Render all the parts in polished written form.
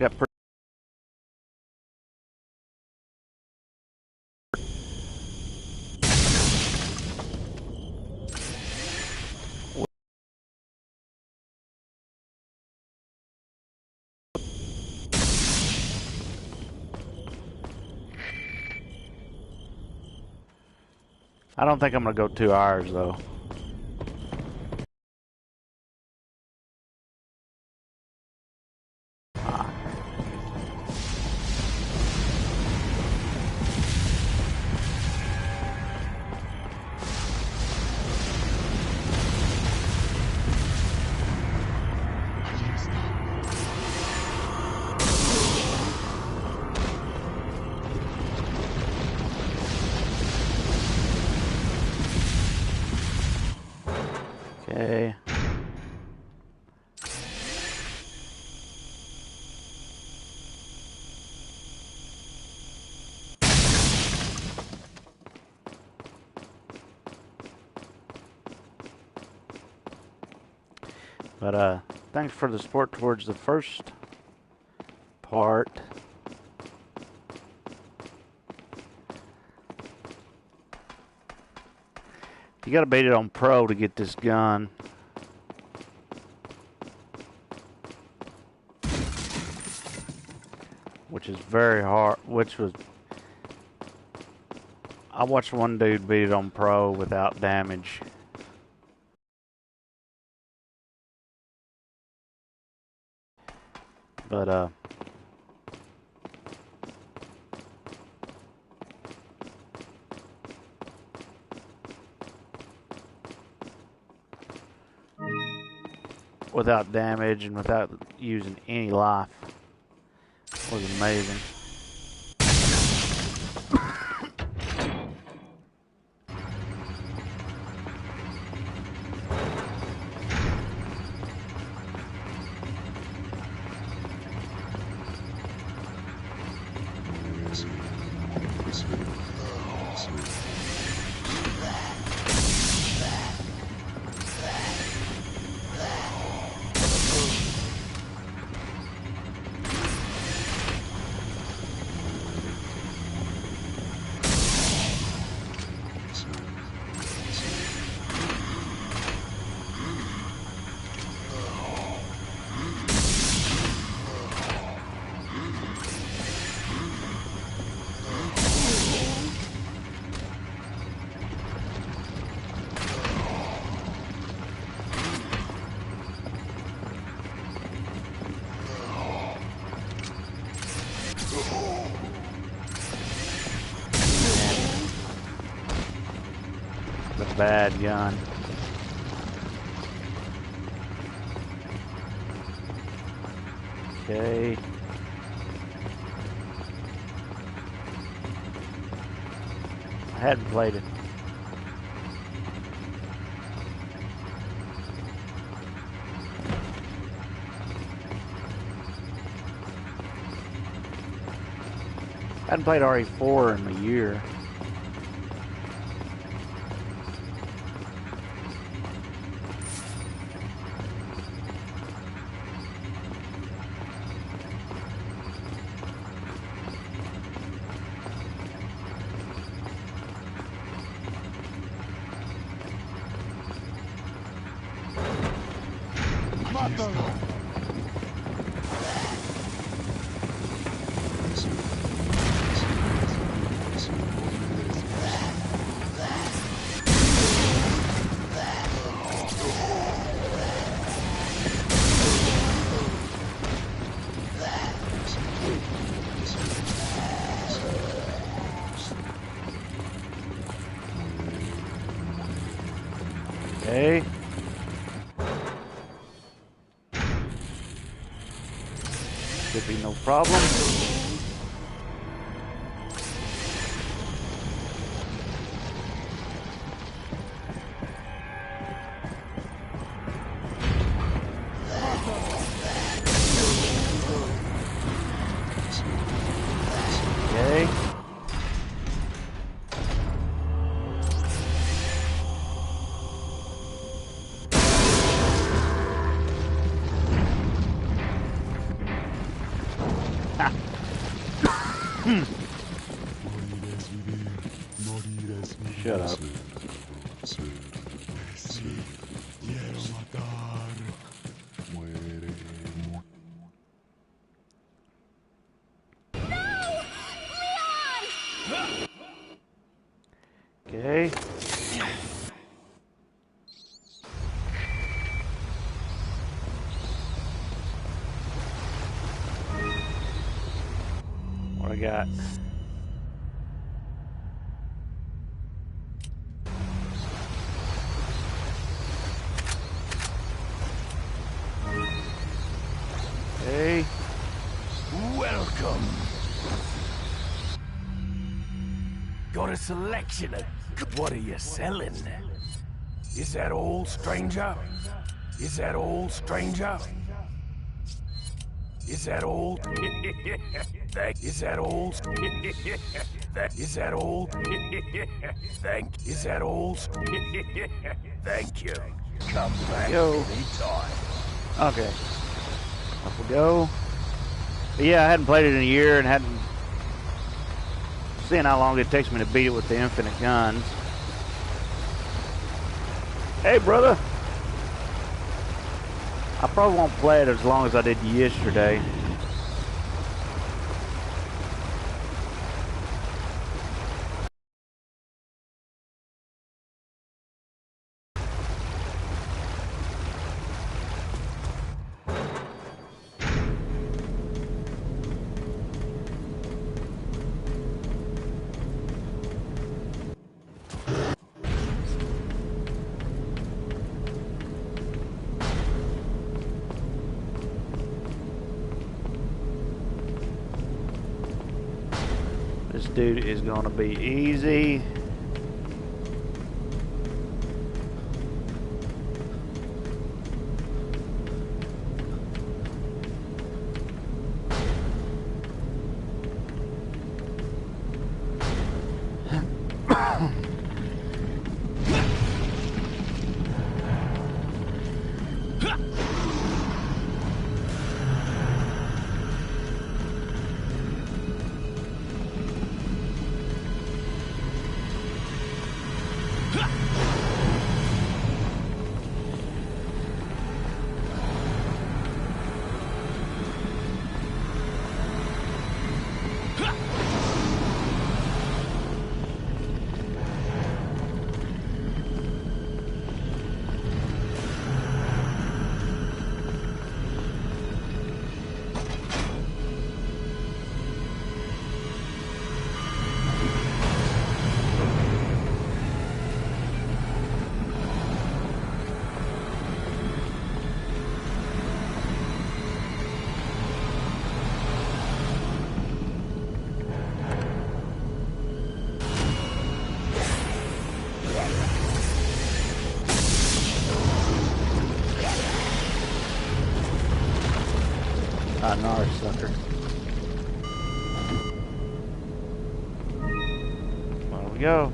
Got pretty. I don't think I'm gonna go 2 hours though. Okay. But thanks for the support towards the first part. You gotta beat it on Pro to get this gun. Which is very hard, I watched one dude beat it on Pro without damage. But without damage and without using any life. It was amazing. Bad gun. Okay. I hadn't played it. I hadn't played RE4 in a year. Okay. Should be no problem. Okay. Shut up. Okay. What I got? Okay. Welcome. Got a selection of... What are you selling? Is that all, stranger? Is that all, stranger? Is that all? Is that all? Is that all? Is that all? Thank you. Come back anytime. Okay. Off we go. But yeah, I hadn't played it in a year and hadn't seen how long it takes me to beat it with the infinite guns. Hey, brother. I probably won't play it as long as I did yesterday. This dude is going to be easy. Nar sucker. There we go.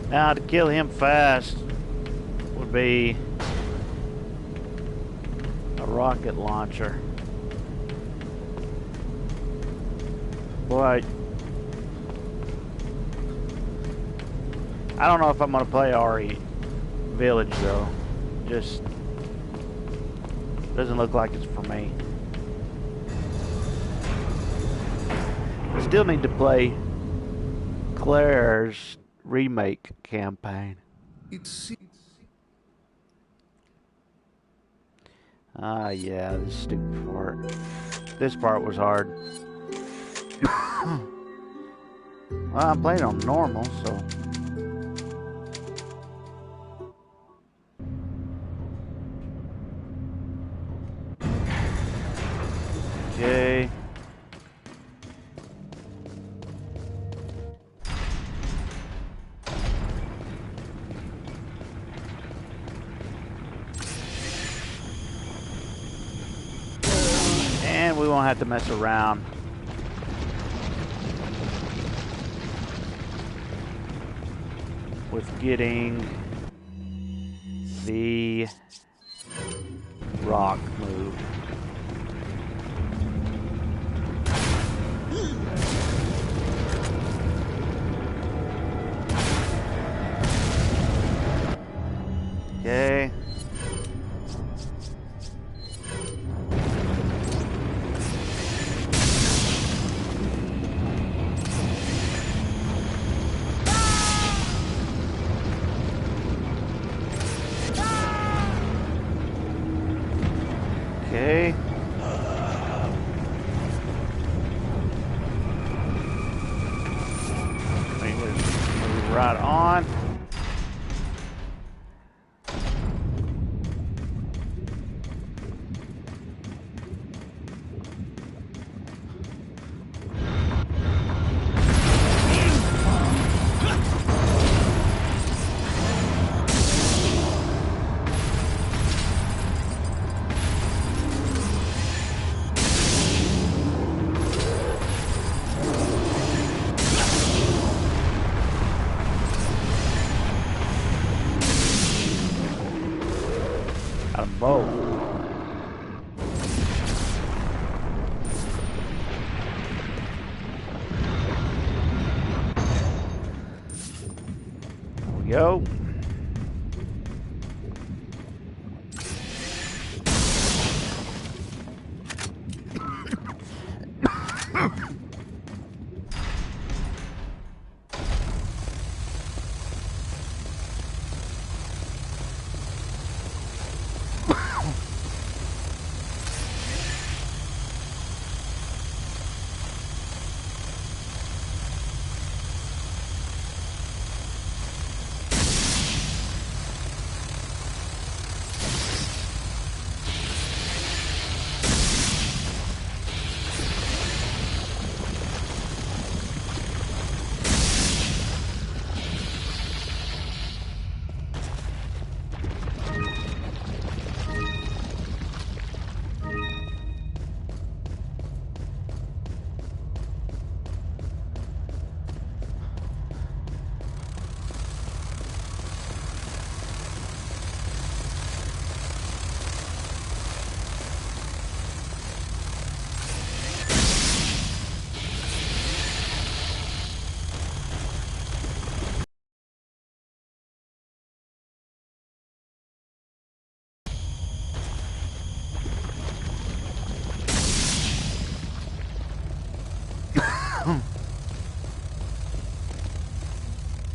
Now to kill him fast would be a rocket launcher. Boy, I don't know if I'm gonna play RE Village though. Just doesn't look like it's for me. I still need to play Claire's remake campaign. Ah, yeah, this stupid part. This part was hard. Well, I'm playing on normal, so. Okay. And we won't have to mess around. with getting the rock moved. Okay. Okay. Move right on. Got them both. There we go.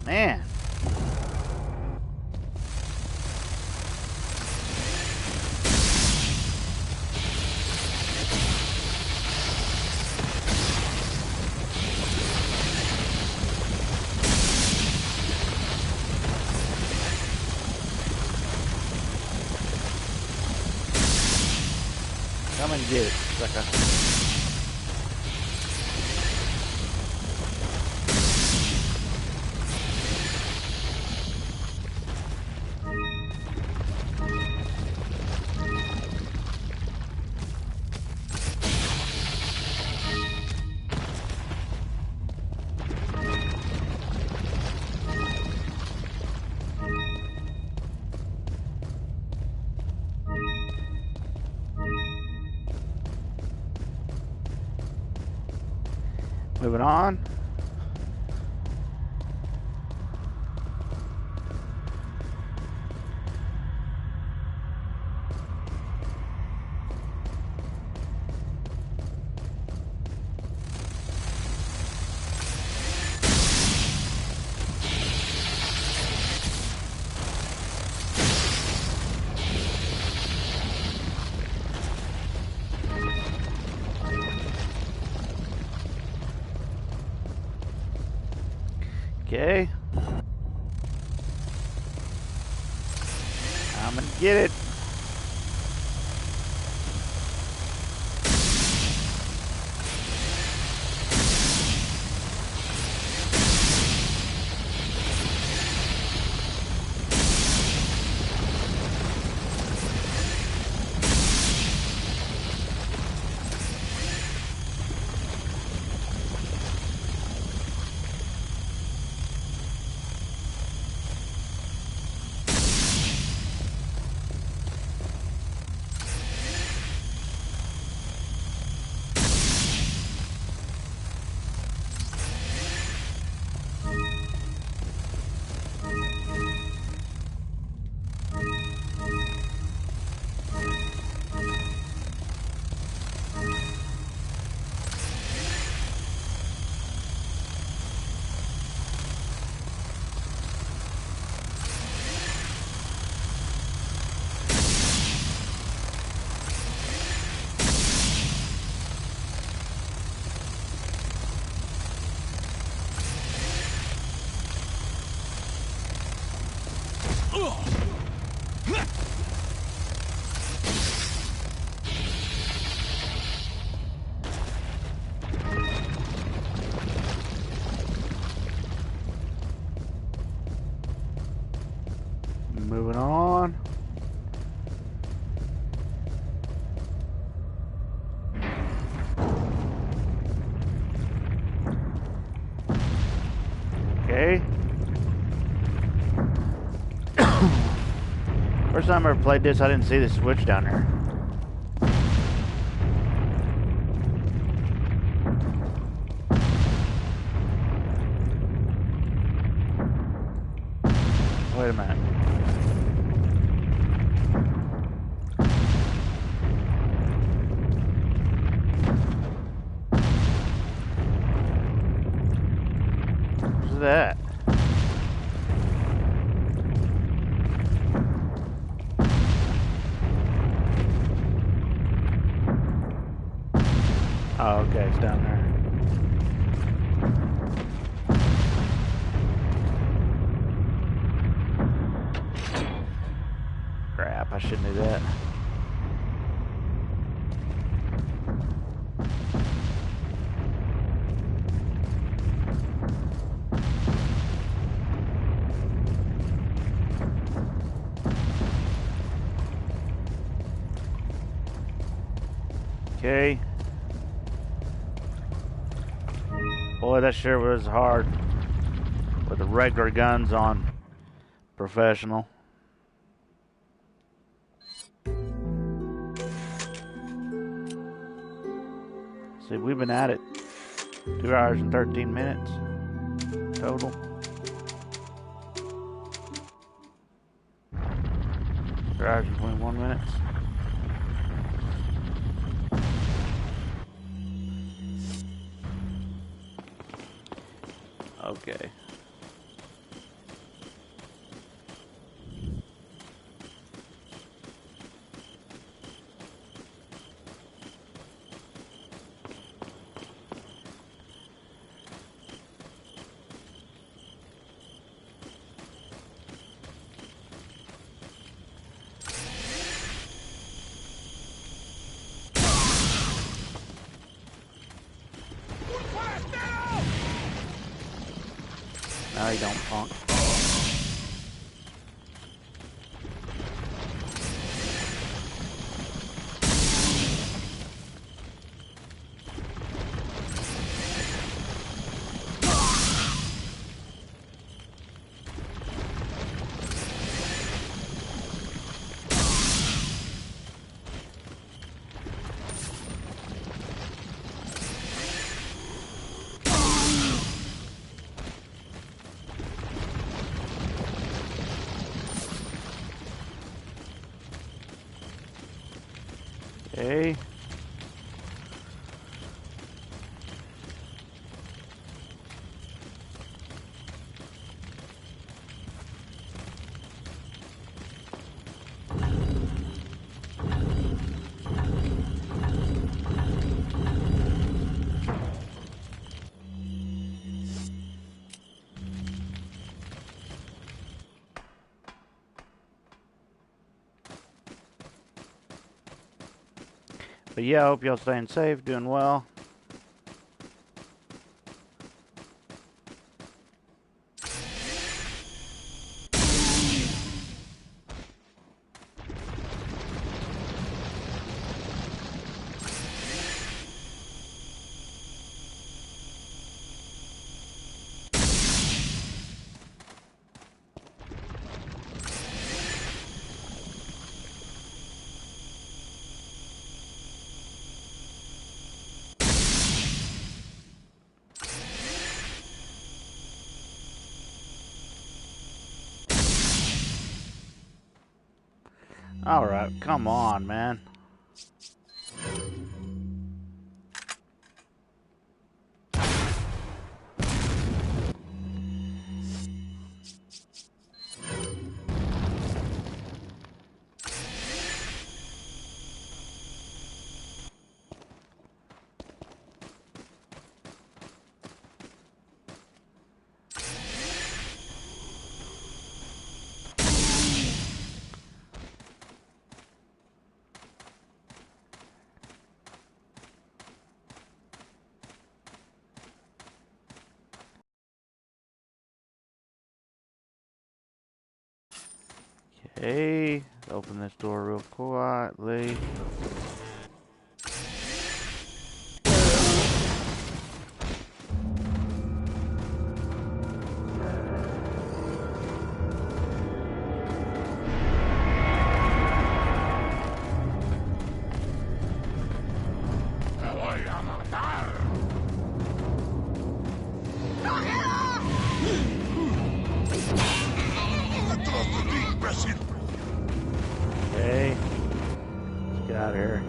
Man. Come and get it, sucker. Moving on. Okay. I'm gonna get it. Moving on. Okay. First time I ever played this, I didn't see the switch down there. Wait a minute. What's that? Oh, okay, it's down there. Crap, I shouldn't do that. Okay. Boy, that sure was hard with the regular guns on professional. See, we've been at it 2 hours and 13 minutes total. Two hours and 21 minutes. Okay. No, you don't, punk. Okay. But yeah, I hope y'all staying safe, doing well. Alright, come on, man. Okay, open this door real quietly. Okay, let's get out of here.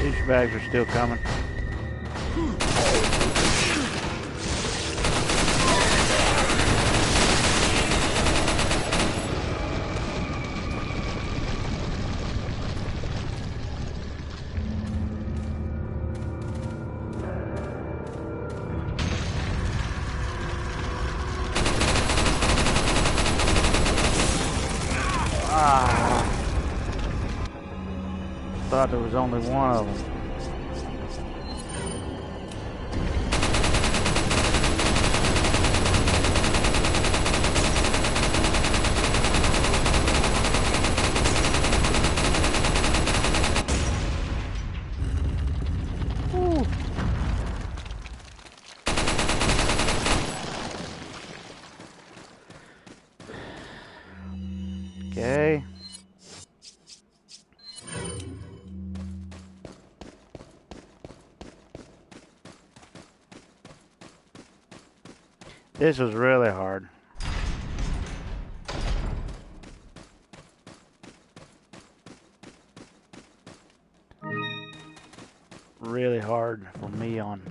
Douchebags are still coming. Thought there was only one of them. Okay. This was really hard. Really hard for me on.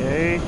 Okay.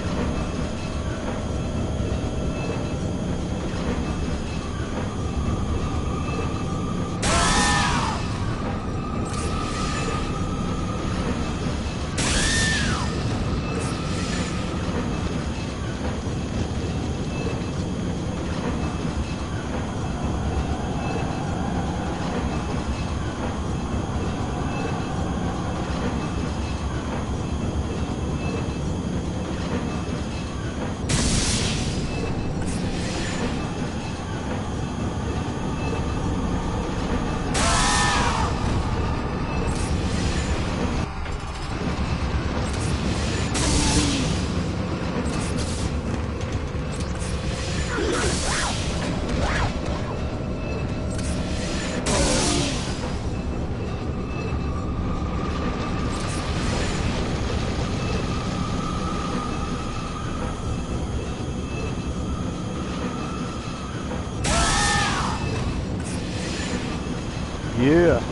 Yeah.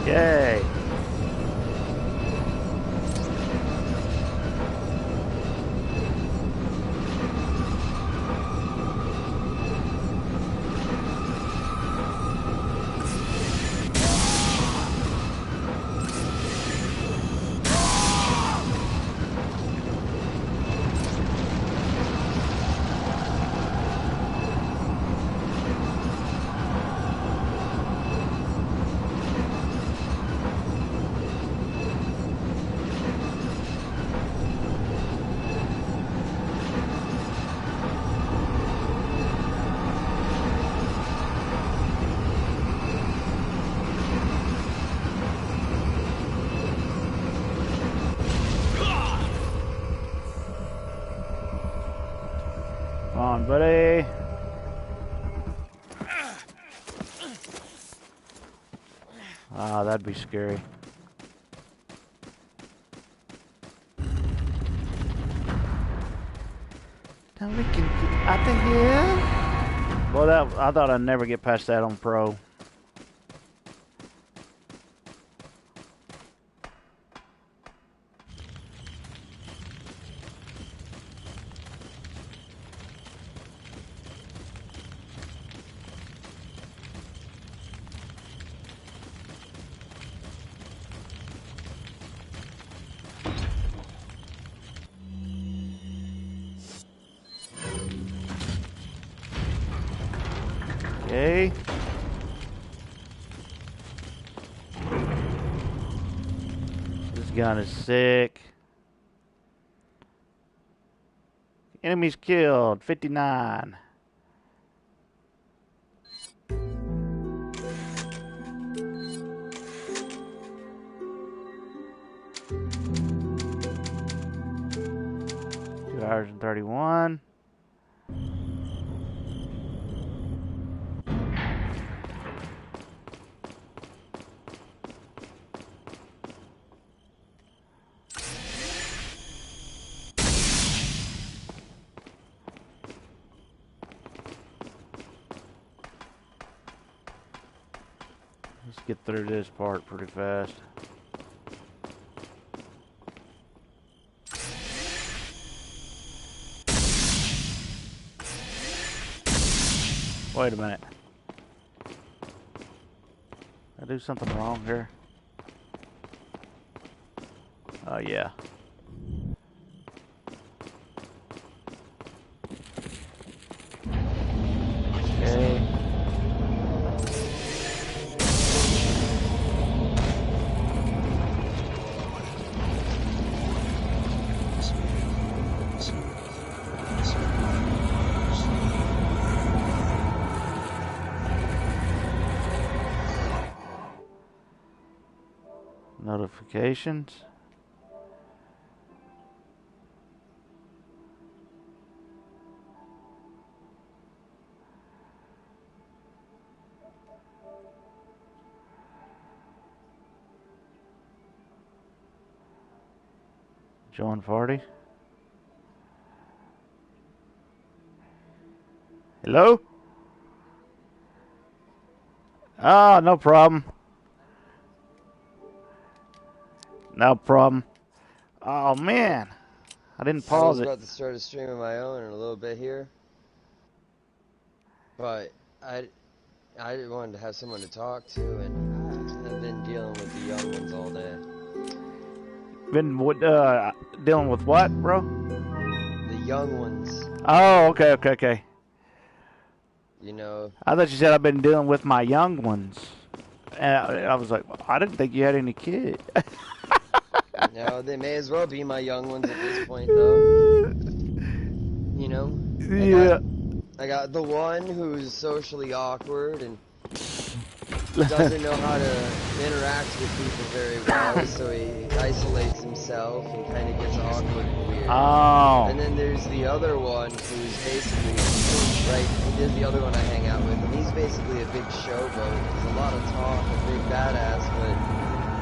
Yay. on, buddy. Ah, that'd be scary. Now we can get out of here. Well, I thought I'd never get past that on Pro. Okay. This gun is sick. Enemies killed, 59. Hours and 31. Let's get through this part pretty fast. Wait a minute. Did I do something wrong here? Oh, yeah. Okay. Notifications. Join party. Hello? Ah, no problem. No problem. Oh man, I didn't pause it. I was about to start a stream of my own in a little bit here, but I wanted to have someone to talk to, and I've been dealing with the young ones all day. Been dealing with what, bro? The young ones. Oh, okay. You know. I thought you said I've been dealing with my young ones, and I was like, well, I didn't think you had any kids. No, they may as well be my young ones at this point, though. You know? Yeah. I got the one who's socially awkward and doesn't know how to interact with people very well, so he isolates himself and kind of gets awkward and weird. Oh. And then there's the other one who's basically, there's the other one I hang out with, and he's basically a big showboat. He's a lot of talk, a big badass, but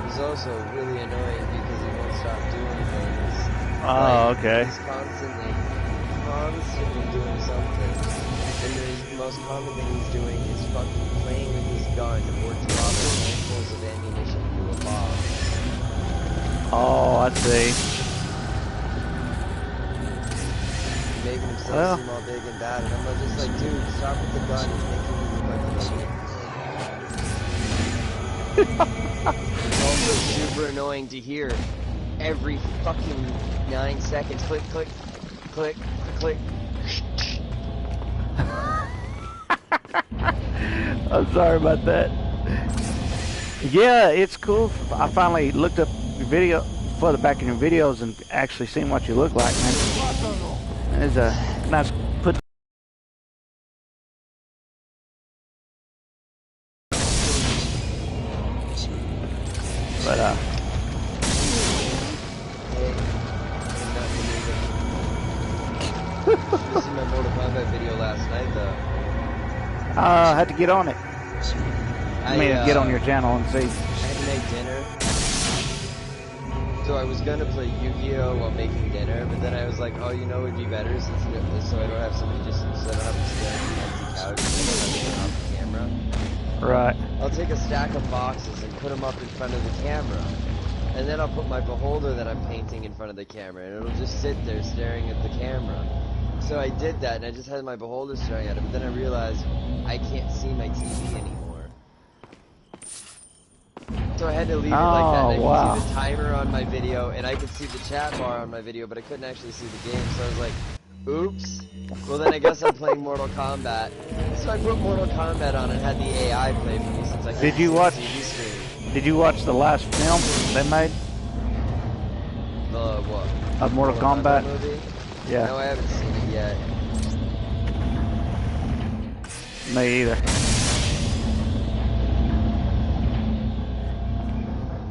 he's also really annoying because he won't stop doing things. Oh, okay. He's constantly doing something. And the most common thing he's doing is fucking playing with his gun or dropping handfuls of ammunition into a box. Oh, I see. Making himself seem all big and bad, and I'm just like, dude, stop with the gun and making me look like an idiot. It's also super annoying to hear every fucking 9 seconds. Click, click, click, click. I'm sorry about that. Yeah, it's cool. I finally looked up your video, further back in your videos, and actually seen what you look like, man. It's a nice put. But You see my Mortal Kombat video I had to get on it. I mean, get on your channel and see. I had to make dinner. So I was gonna play Yu-Gi-Oh while making dinner, but then I was like, oh, you know, it'd be better so I don't have somebody so I don't have to stare at the empty couch and I don't have to turn off the camera. Right. I'll take a stack of boxes and put them up in front of the camera. And then I'll put my beholder that I'm painting in front of the camera, and it'll just sit there staring at the camera. So I did that, and I just had my beholder staring at it, but then I realized I can't see my TV anymore. So I had to leave it like that, and I could see the timer on my video, and I could see the chat bar on my video, but I couldn't actually see the game, so I was like, oops. Well, then I guess I'm playing Mortal Kombat. So I put Mortal Kombat on and had the AI play for me since I couldn't see the TV screen. Did you watch the last film they made? The what? Of Mortal Kombat? Movie? Yeah. No, I haven't seen it yet. Me either.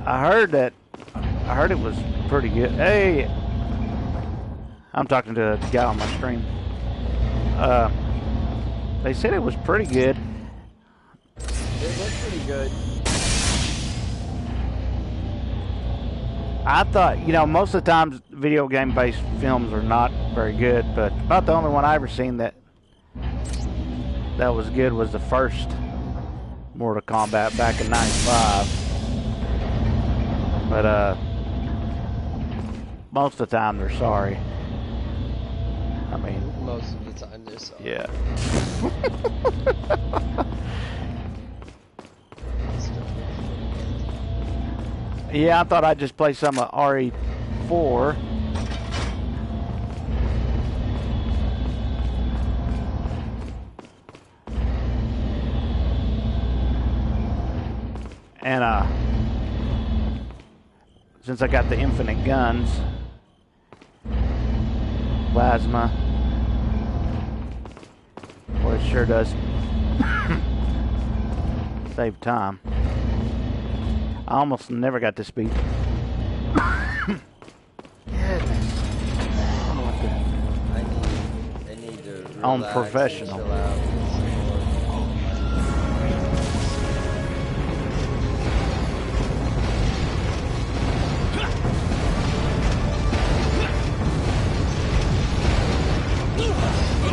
I heard it was pretty good. Hey, I'm talking to the guy on my stream. They said it was pretty good. It looked pretty good. I thought, you know, most of the times video game based films are not very good, but about the only one I ever seen that was good was the first Mortal Kombat back in '95. But most of the time they're sorry. I mean, most of the time they're sorry. Yeah. Yeah, I thought I'd just play some of RE4. And since I got the infinite guns, plasma, well, it sure does save time. I almost never got this beat. Goodness. I need to relax on professional. and chill out.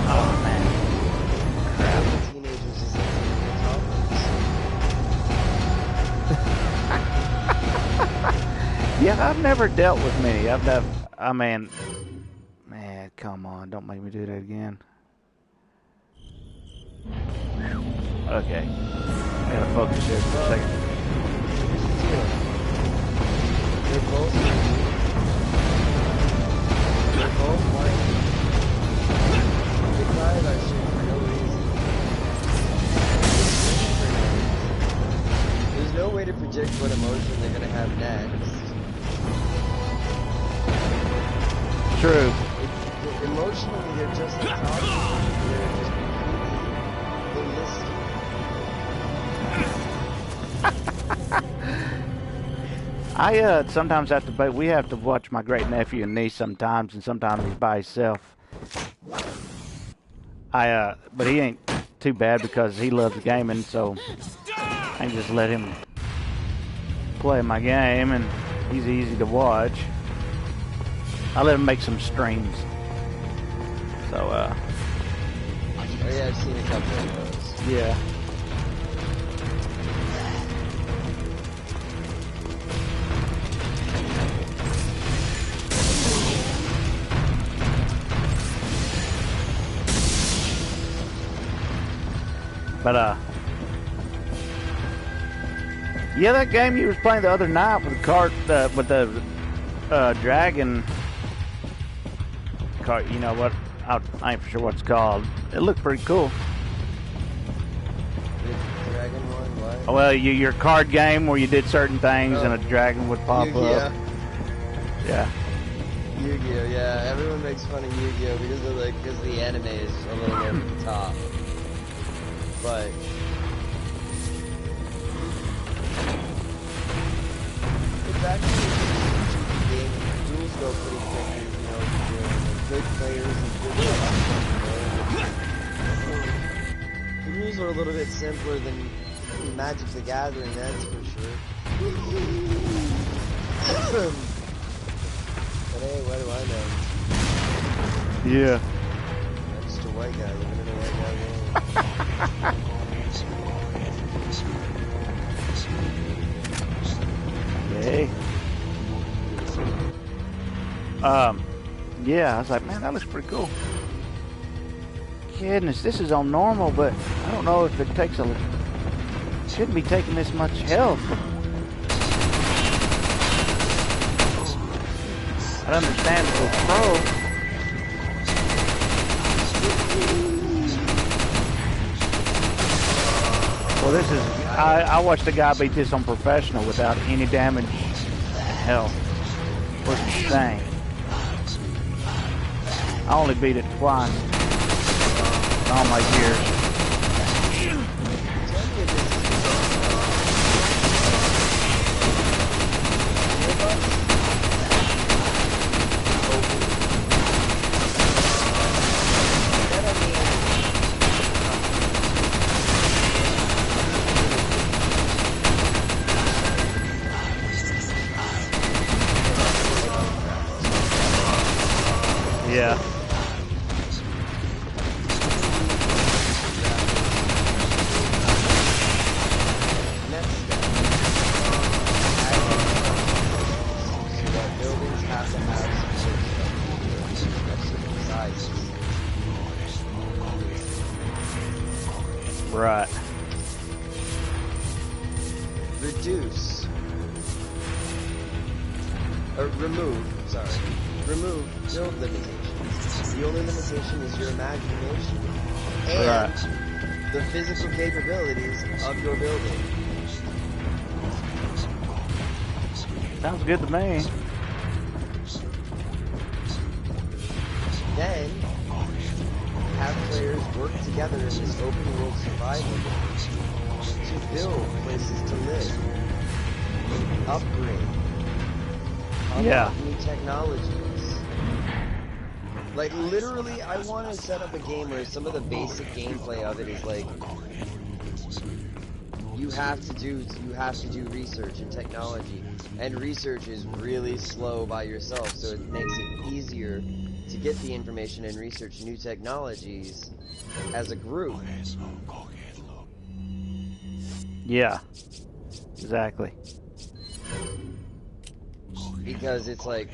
Oh man. Crap. Teenagers just like Yeah, I've never dealt with many. I mean, man, come on, don't make me do that again. Okay, I gotta focus here for a second. They're both white. They cry about shit for no reason. There's no way to predict what emotion they're gonna have next. True. Emotionally, they're just like talking. They're just completely I sometimes have to, but we have to watch my great nephew and niece sometimes, and sometimes he's by himself. But he ain't too bad because he loves gaming, so I can just let him play my game, and he's easy to watch. I let him make some streams. So, oh yeah, I've seen a couple of those. Yeah. But, yeah, that game you was playing the other night with the cart, with the dragon cart, you know what? I ain't for sure what it's called. It looked pretty cool. The dragon one, what? Well, your card game where you did certain things and a dragon would pop up. Yeah. Yu-Gi-Oh, yeah. Everyone makes fun of Yu-Gi-Oh because the anime is a little over the top. But it's actually a game. Duels go pretty quickly, you know, if you're good players and good players. The rules are a little bit simpler than Magic the Gathering, that's for sure. But hey, what do I know? Yeah. I'm just a white guy living in a white guy world. Okay. Yeah, I was like, man, that looks pretty cool. Goodness, this is on normal, but I don't know if it takes a... Shouldn't be taking this much health. I understand it was pro. Well, this is... I watched a guy beat this on professional without any damage. Hell, it was insane. I only beat it twice in all my years. Yeah. Right. Reduce. Remove build limitations. The only limitation is your imagination and the physical capabilities of your building. Sounds good to me. Then, have players work together in this open world survival to build places to live, upgrade, unlock new technologies. Like, literally, I want to set up a game where some of the basic gameplay of it is like, you have to do research and technology, and research is really slow by yourself, so it makes it easier to get the information and research new technologies as a group. Yeah, exactly. Because it's like,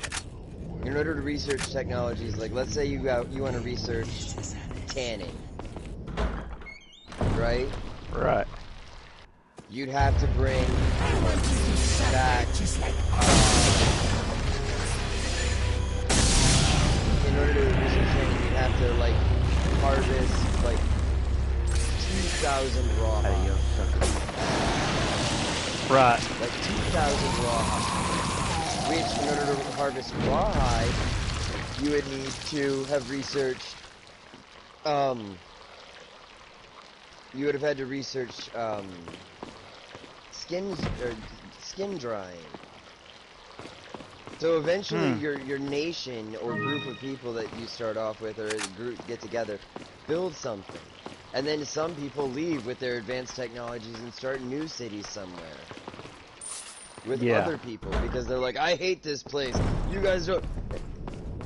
in order to research technologies, like let's say you want to research tanning, right? Right. You'd have to bring back, in order to research tanning, you'd have to like harvest like 2,000 raw hides. Right. Like 2,000 raw hides. Which, in order to harvest rawhide, you would need to have researched, you would have had to research, skin drying. So eventually your nation or group of people that you start off with, or a group get together, build something. And then some people leave with their advanced technologies and start new cities somewhere. With other people, because they're like, I hate this place, you guys don't...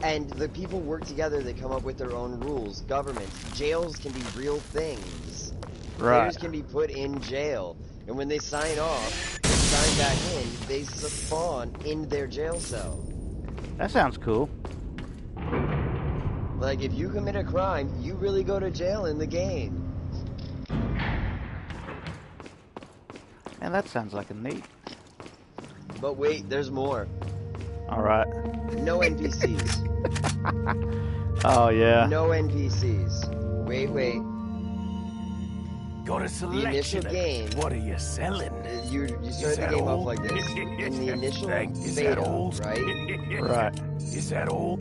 And the people work together, they come up with their own rules, governments, jails can be real things. Right. Players can be put in jail, and when they sign off, they sign back in, they spawn in their jail cell. That sounds cool. Like, if you commit a crime, you really go to jail in the game. And that sounds like a neat. But wait, there's more. Alright. No NPCs. Oh, yeah. No NPCs. Wait. Got a selection. The initial game. What are you selling? You start the game off like this. In the initial beta, right? Right. Is that all?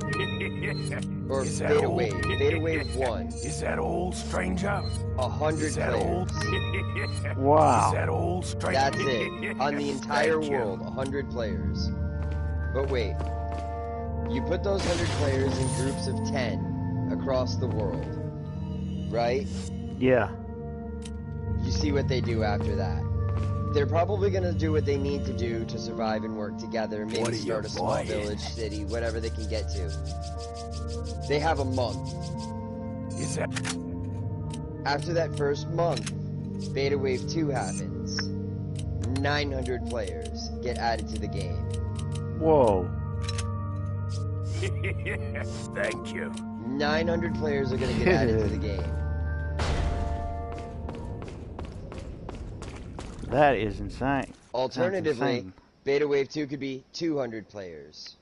Or Is that beta all? wave. Beta wave 1. Is that all, stranger? 100 Is that all? players. Wow. Is that all, stranger? That's it. On the entire Thank you. world, 100 players. But wait. You put those 100 players in groups of 10 across the world. Right? Yeah. you see what they do after that. They're probably gonna do what they need to do to survive and work together. Maybe start a small village, city, whatever they can get to. They have a month. Is that... After that first month, Beta Wave 2 happens. 900 players get added to the game. Whoa. Thank you. 900 players are gonna get added to the game. That is insane. Alternatively, insane. Beta Wave 2 could be 200 players.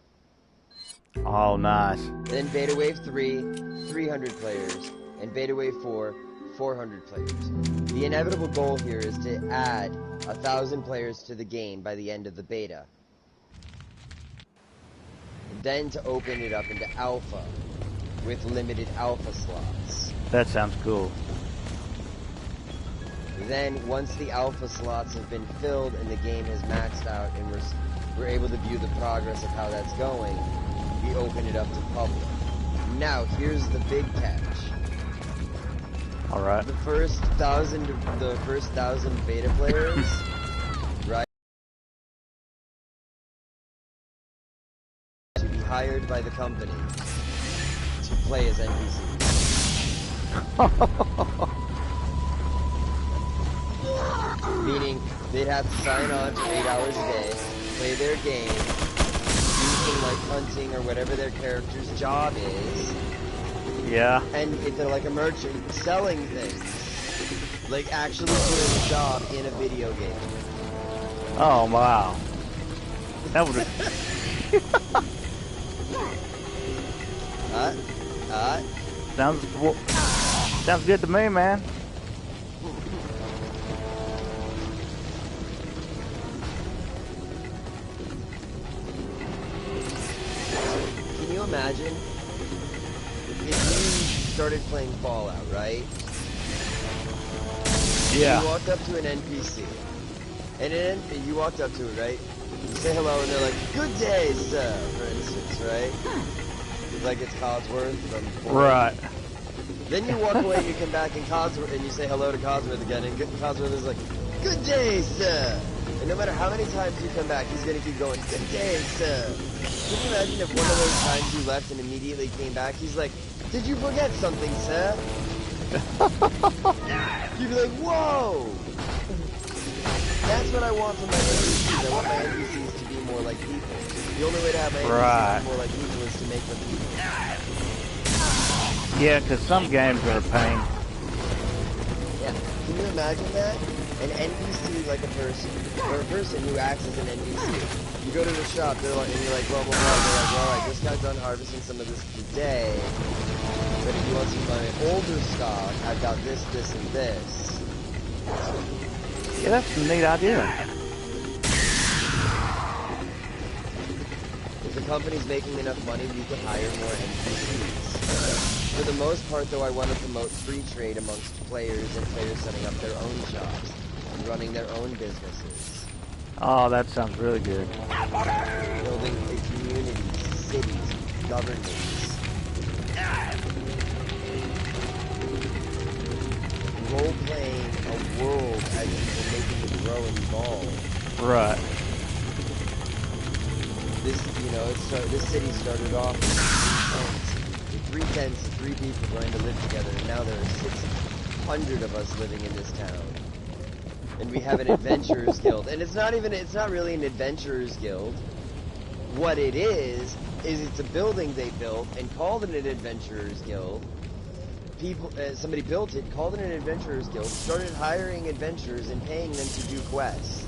Oh, nice. Then Beta Wave 3, 300 players. And Beta Wave 4, 400 players. The inevitable goal here is to add 1,000 players to the game by the end of the beta. And then to open it up into alpha with limited alpha slots. That sounds cool. Then, once the alpha slots have been filled and the game has maxed out and we're able to view the progress of how that's going, we open it up to public. Now, here's the big catch. All right. The first 1,000 beta players, right, to be hired by the company to play as NPCs. Meaning, they'd have to sign on for 8 hours a day, play their game, do something like hunting or whatever their character's job is. Yeah. And if they're like a merchant, selling things. Like actually doing a job in a video game. Oh, wow. That would have... Sounds good to me, man. Can you imagine if you started playing Fallout, right? Yeah. You walked up to an NPC, and you walked up to it, right? You say hello, and they're like, "Good day, sir," for instance, right? Like it's Codsworth from Fallout. Right. Then you walk away, and you come back, and you say hello to Codsworth again, and Codsworth is like, "Good day, sir." And no matter how many times you come back, he's gonna keep going, "Good day, sir." Can you imagine if one of those times you left and immediately came back, he's like, "Did you forget something, sir?" You'd be like, "Whoa!" That's what I want from my NPCs. I want my NPCs to be more like people. The only way to have my NPCs be more like people is to make them people. Yeah, because some games are a pain. Yeah. Can you imagine that? An NPC like a person, or a person who acts as an NPC. You go to the shop, and you're like, blah, blah, blah. They're like, all right, just got done harvesting some of this today. But if you want some of my older stock, I've got this, this, and this. Yeah, that's a neat idea. If the company's making enough money, we can hire more NPCs. For the most part, though, I want to promote free trade amongst players and players setting up their own shops and running their own businesses. Oh, that sounds really good. Building communities, cities, governments. Role-playing a world as people making it grow and evolve. Right. This, this city started off with 3 tents, 3 people trying to live together, and now there are 600 of us living in this town. And we have an adventurers guild, and it's not really an adventurers guild. What it is it's a building they built and called it an adventurers guild. Somebody built it, called it an adventurers guild, started hiring adventurers and paying them to do quests.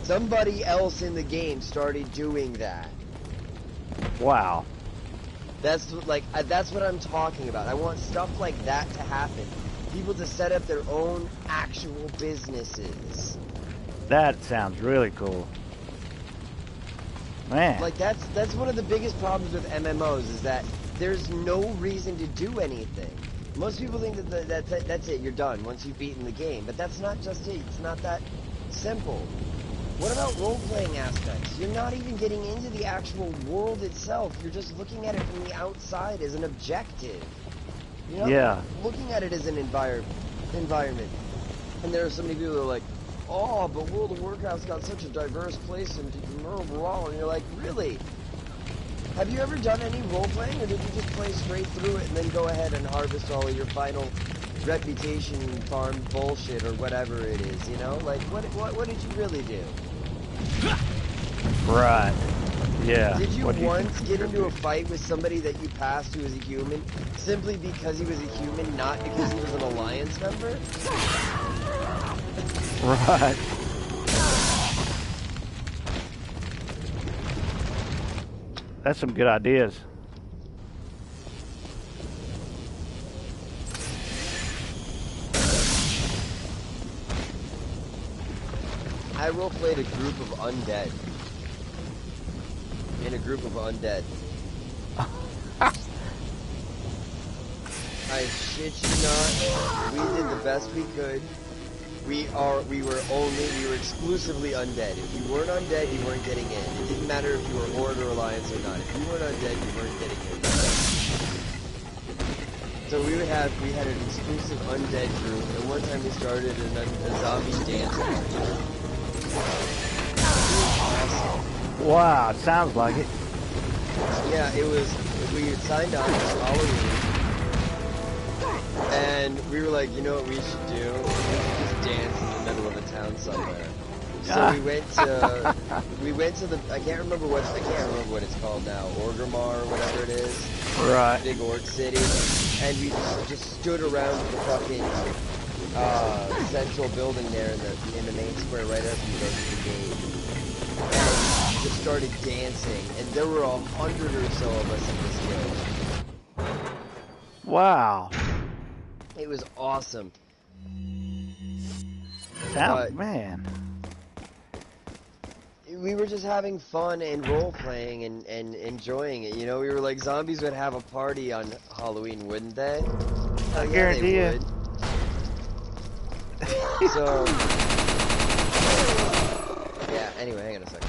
Somebody else in the game started doing that. Wow. That's what I'm talking about. I want stuff like that to happen. People to set up their own actual businesses. That sounds really cool. Man. Like that's one of the biggest problems with MMOs is that there's no reason to do anything. Most people think that that's it, you're done once you've beaten the game, but that's not just it. It's not that simple. What about role-playing aspects? You're not even getting into the actual world itself. You're just looking at it from the outside as an objective. You're not looking at it as an environment. environment. And there are so many people that are like, oh, but World of Warcraft's got such a diverse place and overall, and you're like, really? Have you ever done any role-playing, or did you just play straight through it and then go ahead and harvest all of your final reputation farm bullshit or whatever it is, you know? Like, what did you really do? Right. Yeah. Did you once get into a fight with somebody that you passed who was a human simply because he was a human, not because he was an Alliance member? Right. That's some good ideas. I role-played a group of undead. In a group of undead. I shit you not. We did the best we could. We were exclusively undead. If you weren't undead, you weren't getting in. It didn't matter if you were Horde or Alliance or not. If you weren't undead, you weren't getting in. So we had an exclusive undead group, and one time we started a zombie dance party. Wow, sounds like it. Yeah, it was. We had signed on for Halloween, and we were like, you know what we should do? We should just dance in the middle of a town somewhere. So we went to the. I can't remember what it's called now. Orgrimmar or whatever it is. Right. Big orc city, and we just stood around the fucking central building there in the main square right after you go to the gate. Just started dancing, and there were 100 or so of us in this game. Wow. It was awesome. Man. We were just having fun and role-playing and enjoying it, you know? We were like, zombies would have a party on Halloween, wouldn't they? I guarantee you. So... yeah, anyway, hang on a second.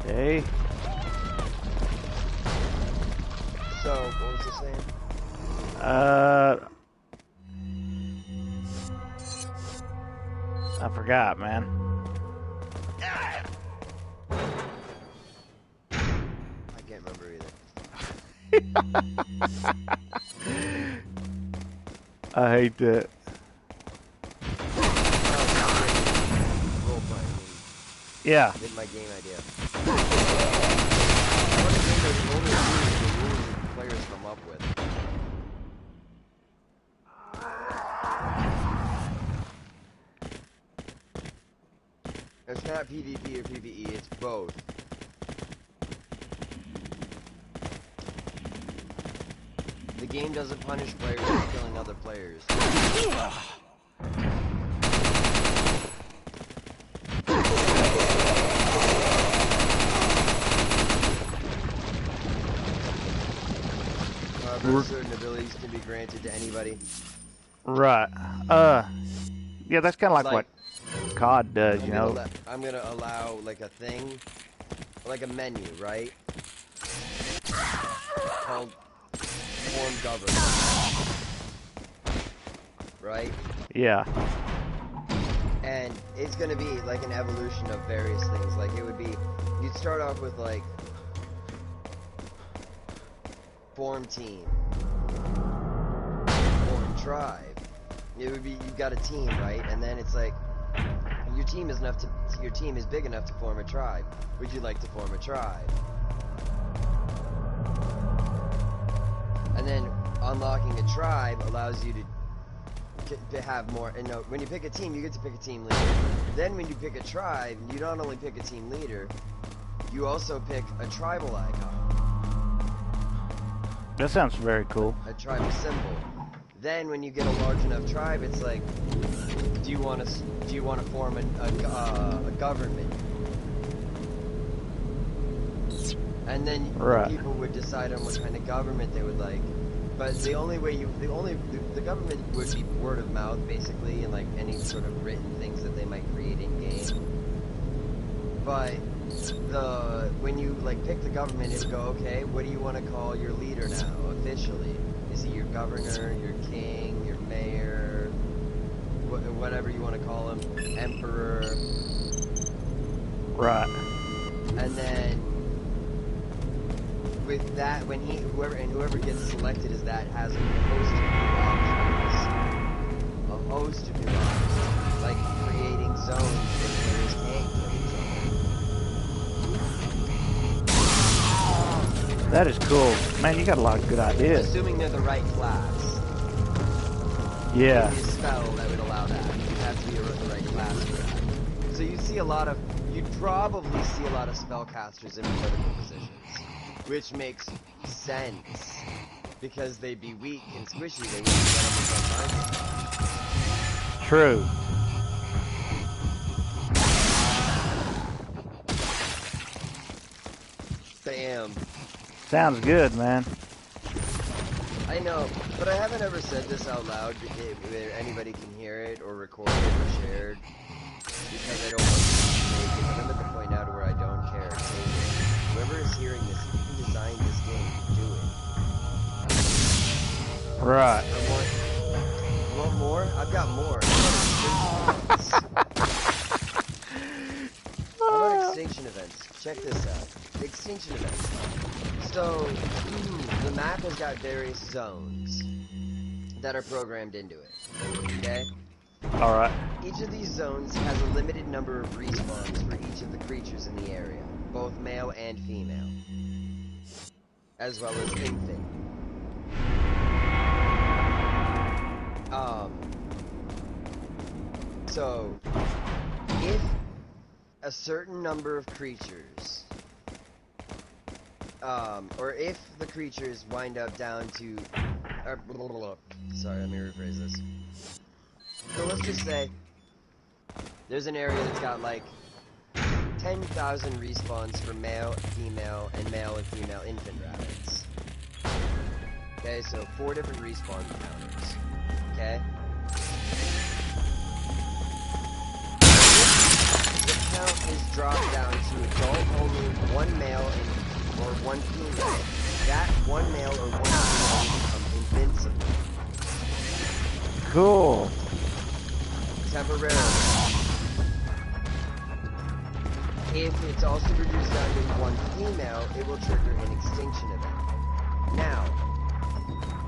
Okay. So, what was it saying? I forgot, man. I can't remember either. I hate that. Yeah. In my game idea. One of the only rules that players come up with. It's not PvP or PvE, it's both. The game doesn't punish players for killing other players. Certain abilities can be granted to anybody. Right. Yeah, that's kind of like what COD does, you know. I'm gonna allow like a thing, like a menu, right? Called Form Govern. Right? Yeah. And it's gonna be like an evolution of various things. Like it would be, you'd start off with like Form Team, Form Tribe. It would be, you've got a team, right? And then it's like, your team is big enough to form a tribe. Would you like to form a tribe? And then unlocking a tribe allows you to have more, and when you pick a team, you get to pick a team leader. Then when you pick a tribe, you not only pick a team leader, you also pick a tribal icon. That sounds very cool. A tribe symbol. Then when you get a large enough tribe, it's like, do you want to form a government? And then people would decide on what kind of government they would like. But the government would be word of mouth basically, and like any sort of written things that they might create in game. But when you like pick the government, it would go, okay, what do you want to call your leader now officially? Is he your governor, your king, your mayor, whatever you want to call him, emperor? Right. And then with that, when whoever gets selected as that has a host of new options, like creating zones where players can't kill each other. That is cool, man. You got a lot of good ideas. Assuming they're the right class. Yeah. Maybe a spell that would allow that. You have to be the right class for that. So you'd probably see a lot of spellcasters in political positions. Which makes sense, because they'd be weak and squishy, they wouldn't get up with their True. Bam. Sounds good, man. I know, but I haven't ever said this out loud where anybody can hear it or record it or share it, because I don't want to make it, but I'm at the point now to where I don't care. Whoever is hearing this, design this game, do it. Right. You want more? I've got more. How about extinction events? Check this out. Extinction events. So, the map has got various zones that are programmed into it. Okay? Alright. Each of these zones has a limited number of respawns for each of the creatures in the area, both male and female, as well as infant. So, if a certain number of creatures, or if the creatures wind up down to, sorry, let me rephrase this. So let's just say there's an area that's got like 10,000 respawns for male, female, and male and female infant rabbits. Okay, so 4 different respawn counters. Okay? If the count is dropped down to adult only, 1 male or 1 female, that 1 male or 1 female will become invincible. Cool. Temporarily. If it's also reduced down to 1 female, it will trigger an extinction event. Now,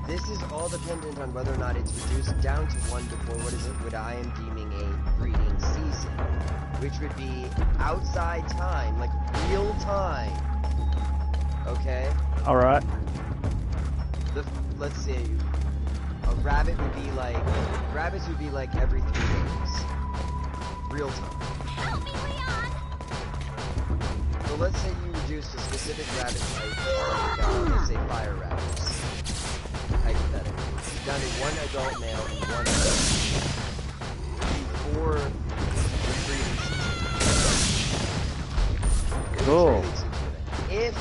this is all dependent on whether or not it's reduced down to 1 before what I am deeming a breeding season, which would be outside time, like real time. Okay? Alright. Let's see, a rabbit would be like, rabbits would be like every 3 days. Real time. Help me, Leon! So let's say you reduced a specific rabbit type, like, let's say fire rabbits, hypothetically, down to 1 adult male and 1 adult female before the breeding season. Cool. If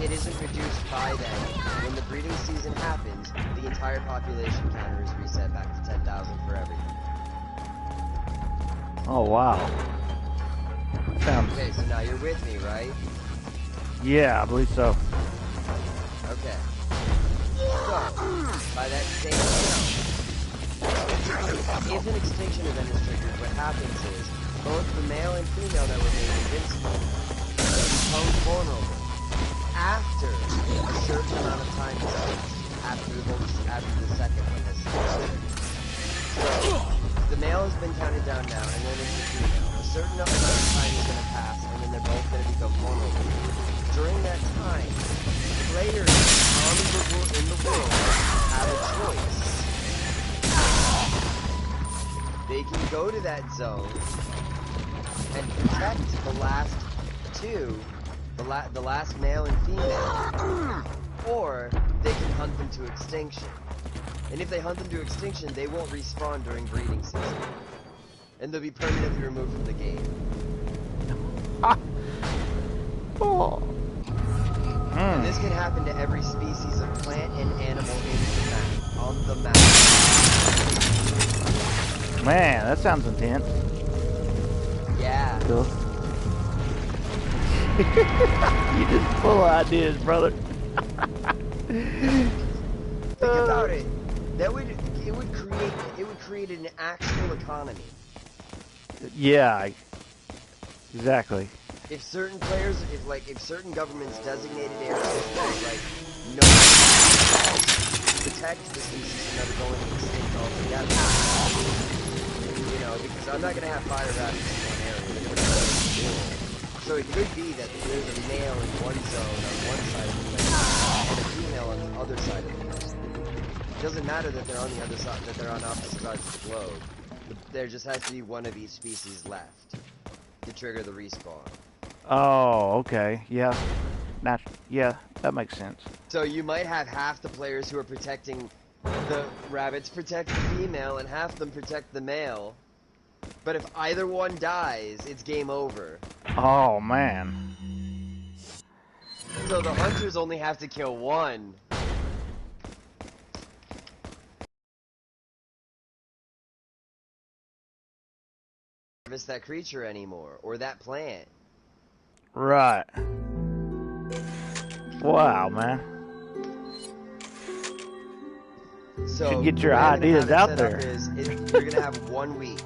it isn't reduced by then, when the breeding season happens, the entire population counter is reset back to 10,000 for everything. Oh, wow. Sounds... Okay, so now you're with me, right? Yeah, I believe so. Okay. So, by that same amount, if an extinction event is triggered, what happens is, both the male and female that were made invincible become vulnerable after a certain amount of time passes, after the second one has started. So, the male has been counted down now, and then it's the female. A certain amount of time is going to pass, and then they're both going to become vulnerable. During that time, players in the world have a choice. They can go to that zone and protect the last 2, the last male and female, or they can hunt them to extinction. And if they hunt them to extinction, they won't respawn during breeding season. And they'll be permanently removed from the game. Oh. And this can happen to every species of plant and animal on the map. Man, that sounds intense. Yeah. Cool. You just full of ideas, brother. Think about it. It would create an actual economy. Yeah, exactly. If certain players, if certain governments designated areas like no protect the species from never going extinct altogether. You know, because I'm not gonna have fire rabbits in one area. They're gonna go in. So it could be that there's a male in one zone on one side of the place and a female on the other side of the place. It doesn't matter that they're on the other side, that they're on opposite sides of the globe. There just has to be one of each species left to trigger the respawn. Oh, okay. Yeah. Yeah, that makes sense. So you might have half the players who are protecting the rabbits protect the female and half them protect the male. But if either one dies, it's game over. Oh, man. So the hunters only have to kill one. Harvest that creature anymore, or that plant. Right. Wow, man. So should get your ideas out there. You're gonna have 1 week.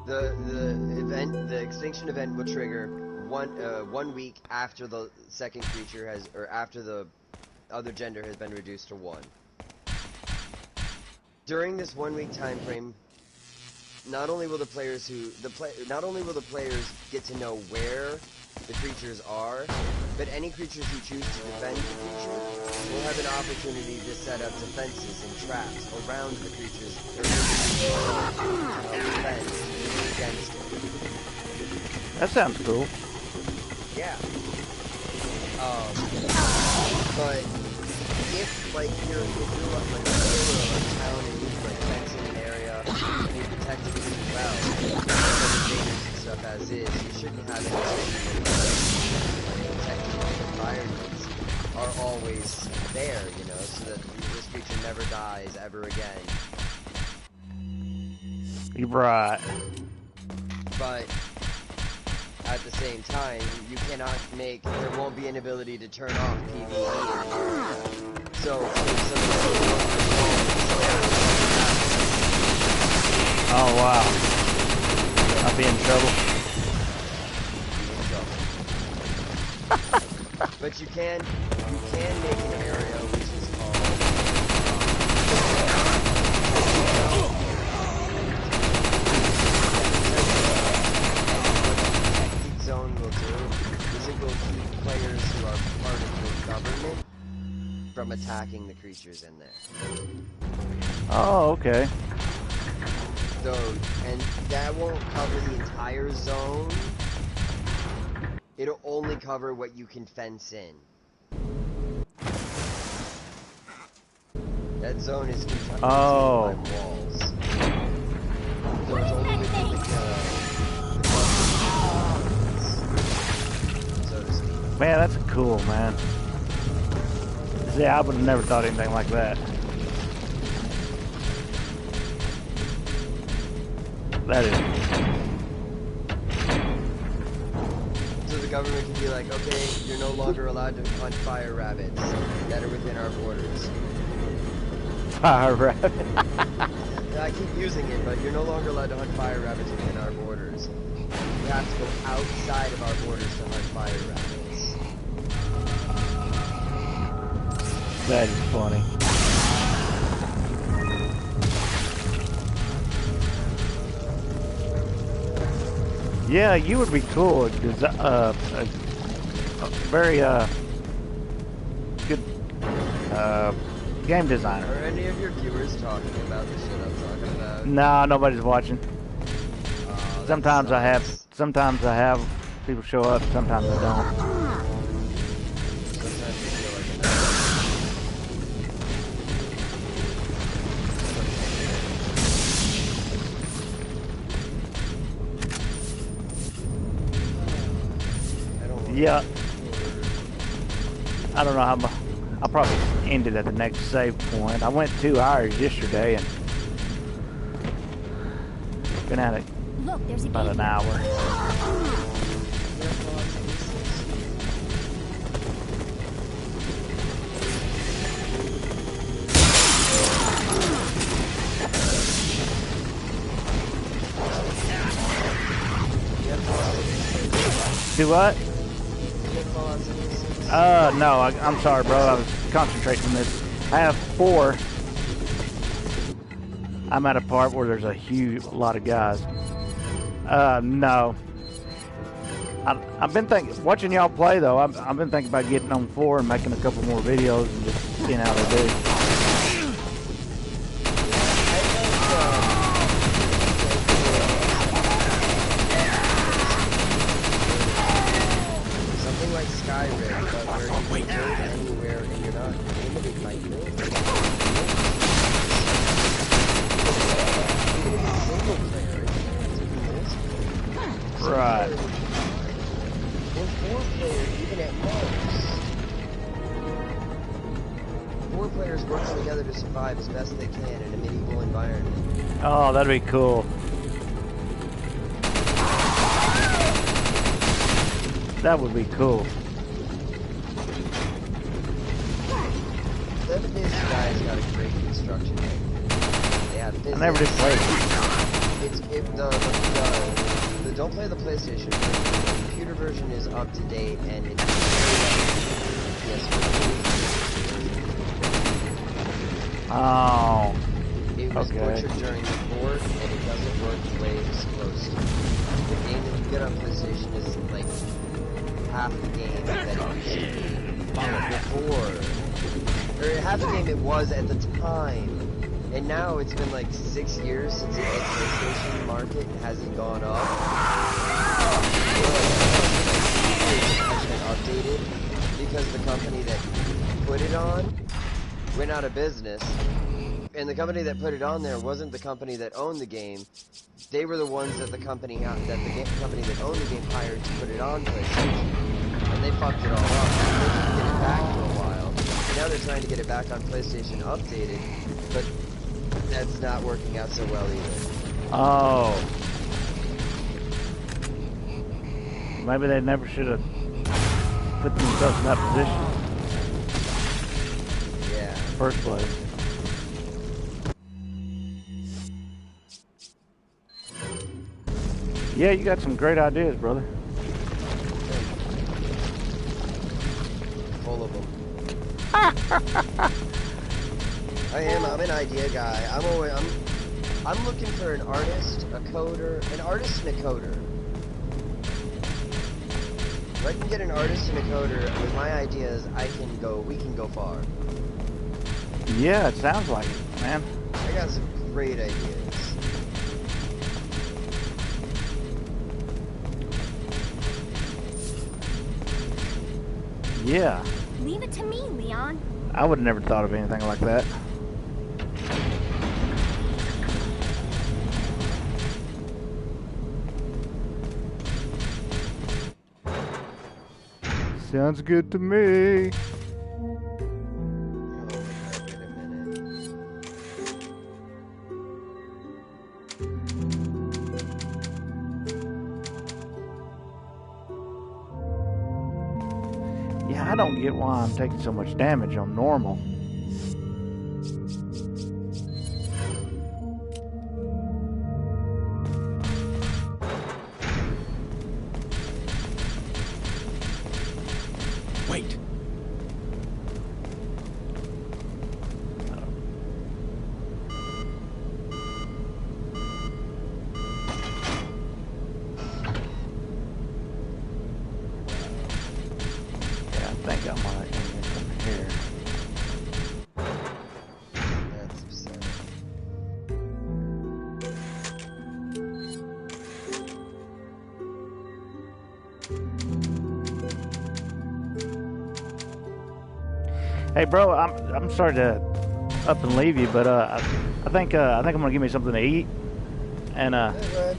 The extinction event will trigger 1 week after the second creature or after the other gender has been reduced to 1. During this 1 week time frame, not only will the players get to know where the creatures are, but any creatures who choose to defend the creature will have an opportunity to set up defenses and traps around the creatures to defend against it. That sounds cool. Yeah. But if you're like a town and you fencing an area and you protect it really well, and stuff as is, you shouldn't have any protecting environments are always there, you know, so that this creature never dies ever again. You're right. But at the same time, you cannot there won't be an ability to turn off PvE. So, Oh, wow. I'll be in trouble. But you can make an area which is called zone will do is it will keep players who are part of the government from attacking the creatures in there. Oh, okay. So, and that won't cover the entire zone. It'll only cover what you can fence in. That zone is contained by walls. So it's only within the so to speak. Man, that's cool, man. See, I would have never thought anything like that. That is. So the government can be like, okay, you're no longer allowed to hunt fire rabbits that are within our borders. Fire rabbit. I keep using it, but you're no longer allowed to hunt fire rabbits within our borders. You have to go outside of our borders to hunt fire rabbits. That is funny. Yeah, you would be cool. A very good game designer. Are any of your viewers talking about the shit I'm talking about? No, nobody's watching. Sometimes I have people show up, sometimes I don't. Sometimes you feel like Yeah. I don't know how much. I'll probably end it at the next save point. I went 2 hours yesterday and been at it Look, there's about an hour. Do what? No, I'm sorry, bro. I was concentrating on this. I have 4. I'm at a part where there's a lot of guys. No. I've been watching y'all play though. I've been thinking about getting on 4 and making a couple more videos and just seeing how they do. Something like Skyrim, but where you can build anywhere and you're not limited by building. Single player, Right. Or 4 player, even at most. 4 players working together to survive as best they can in a medieval environment. Oh, that'd be cool. That would be cool. 7 Days to Die's got a great construction rate. They have physics. I never did play it. Don't play the PlayStation version. The computer version is up to date and it's Oh. It was Okay. butchered during the port and it doesn't work the way it's supposed to. The game that you get on PlayStation is like half the game that it used to be before. Or half the game it was at the time. And now it's been like 6 years since the PlayStation market hasn't gone up. It's been updated because the company that put it on went out of business. And the company that put it on there wasn't the company that owned the game. They were the ones that the company that owned the game hired to put it on PlayStation. And they fucked it all up. They didn't get it back for a while. Now they're trying to get it back on PlayStation updated, but that's not working out so well either. Oh. Maybe they never should have put themselves in that position. Yeah. First place. Yeah, you got some great ideas, brother. Full of them. I'm an idea guy. I'm looking for an artist, a coder, an artist and a coder. If I can get an artist and a coder with my ideas, we can go far. Yeah, it sounds like it, man. I got some great ideas. Yeah. Leave it to me, Leon. I would have never thought of anything like that. Sounds good to me. Yeah, I don't get why I'm taking so much damage on normal. Wait. Yeah, I think I might get from here. That's upsetting. Hey, bro, I'm sorry to up and leave you, but I think I'm gonna give me something to eat, and Yeah, go ahead,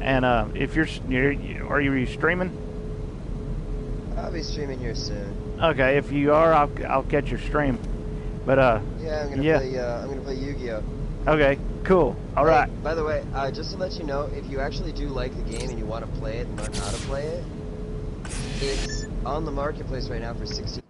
man. if are you streaming? I'll be streaming here soon. Okay, if you are, I'll catch your stream. But Yeah, I'm gonna play Yu-Gi-Oh. Okay, cool. All right. By the way, just to let you know, if you actually do like the game and you want to play it and learn how to play it, it's on the marketplace right now for $60.